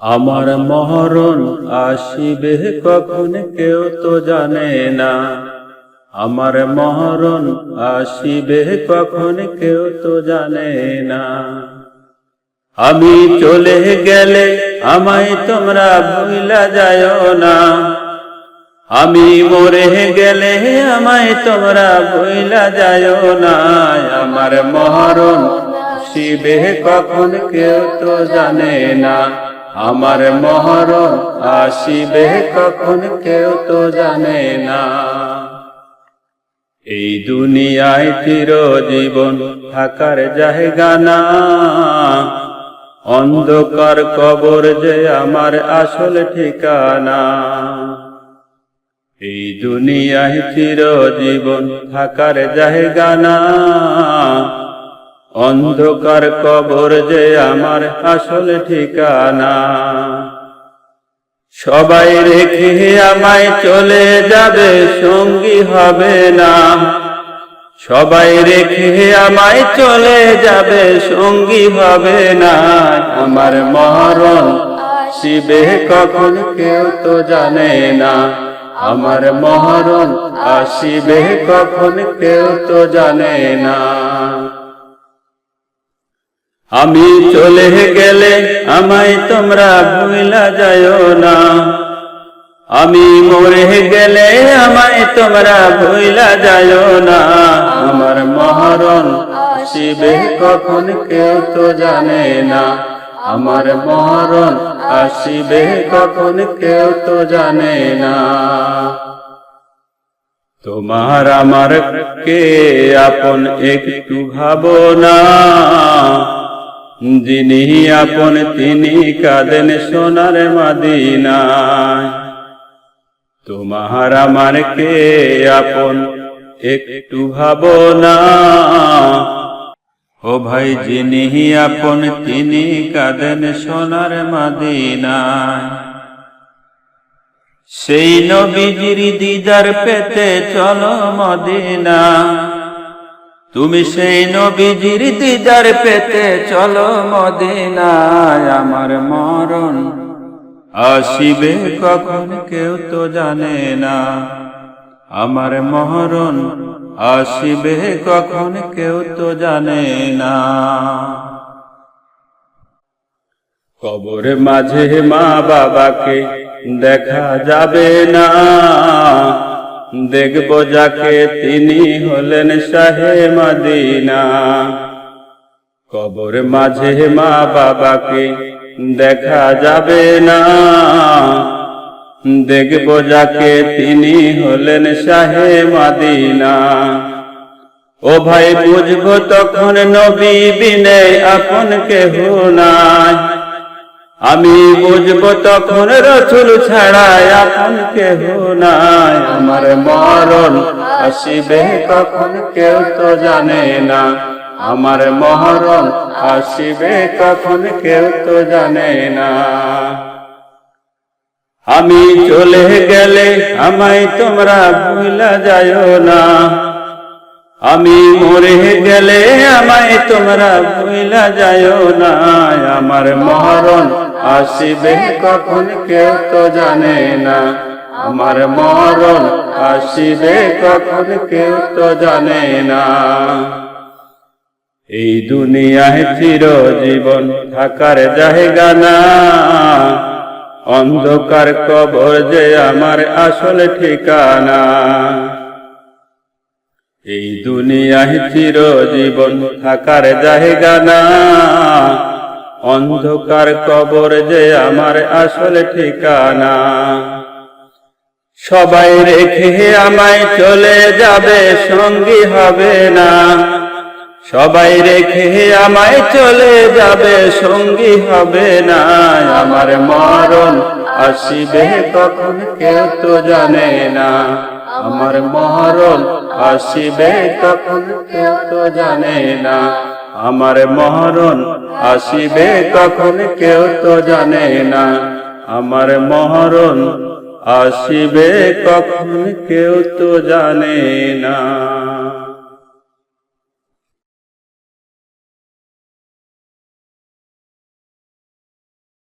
আমার মরণ আসিবে কখন কেউ তো জানে না। আমার মরণ আসিবে কখন কেউ তো জানে না। আমি চলে গেলে আমায় তোমরা ভুইলা যায়ও না। আমি মরে গেলে আমায় তোমরা ভুইলা যায়ও না। আমার মরণ আসিবে কখন কেউ তো জানে না। আমার মরণ আসিবে কখন কেউ তো জানে না। এই দুনিয়ায় চিরজীবন থাকার জায়গা না। অন্ধকার কবর যে আমার আসল ঠিকানা। এই দুনিয়ায় চিরজীবন থাকার জায়গা না। অন্ধকার কবর যে আমার আসল ঠিকানা। সবাই রেখে আমায় চলে যাবে, সঙ্গী হবে না। সবাই রেখে আমায় চলে যাবে, সঙ্গী হবে না। আমার মরণ আসিবে কখন কেউ তো জানে না। আমার মরণ আসিবে কখন কেউ তো জানে না। আমি চলে গেলে আমায় তোমরা ভুইলা যায়ও না। আমি মরে গেলে আমায় তোমরা ভুইলা যায়ও না। আমার মরণ আসিবে কখন কেউ তো জানে না। আমার মরণ আসিবে কখন কেউ তো জানে না। তোমার আমার কে আপন একটু ভাবো না। যিনি আপন তিনি কাঁদেন সোনার মদিনায়। তোমার আমার কে আপন একটু ভাবো না। ও ভাই যিনি আপন তিনি কাঁদেন সোনার মদিনায়। সেই নবীজির দিদার পেতে চলো মদিনা। তুমি সেই নবীজির দিদার পেতে চলো মদিনায়। আমার মরণ আসিবে কখন কেউ তো জানে না। আমার মরণ আসিবে কখন কেউ তো জানে না। কবরে মাঝে মা বাবাকে দেখা যাবে না। দেখব যাকে তিনি হলেন শাহে মদিনা। কবর মাঝে মা বাবাকে দেখা যাবে না। দেখব যাকে তিনি হলেন শাহে মদিনা। ও ভাই বুঝবো তখন নবী বিনে আপন কেহ নাই। আমি বুঝবো তখন রসুল ছাড়া আপন কেহ নাই। আমার মরণ আসিবে কখন কেউ তো জানে না। আমার মরণ আসিবে কখন কেউ তো জানে না। আমি চলে গেলে আমায় তোমরা ভুইলা যায়ও না। আমি মরে গেলে আমায় তোমরা ভুইলা যায়ও না। আমার মরণ আসিবে কখন কেউ তো জানে না। আমার মরণ আসিবে কখন কেউ তো জানে না। এই দুনিয়ায় চিরজীবন থাকার জায়গা না। অন্ধকার কবর যে আমার আসল ঠিকানা। এই দুনিয়ায় চিরজীবন থাকার জায়গা না। অন্ধকার কবর যে আমার আসল ঠিকানা। সবাই রেখে আমায় চলে যাবে, সঙ্গী হবে না। সবাই রেখে আমায় চলে যাবে, সঙ্গী হবে না। আমার মরণ আসিবে কখন কেউ তো জানে না। আমার মরণ আসিবে কখন কেউ তো জানে না। আমার মরণ আসিবে কখন কেউ তো জানে না। আমার মরণ আসিবে কখন কেউ তো জানে না।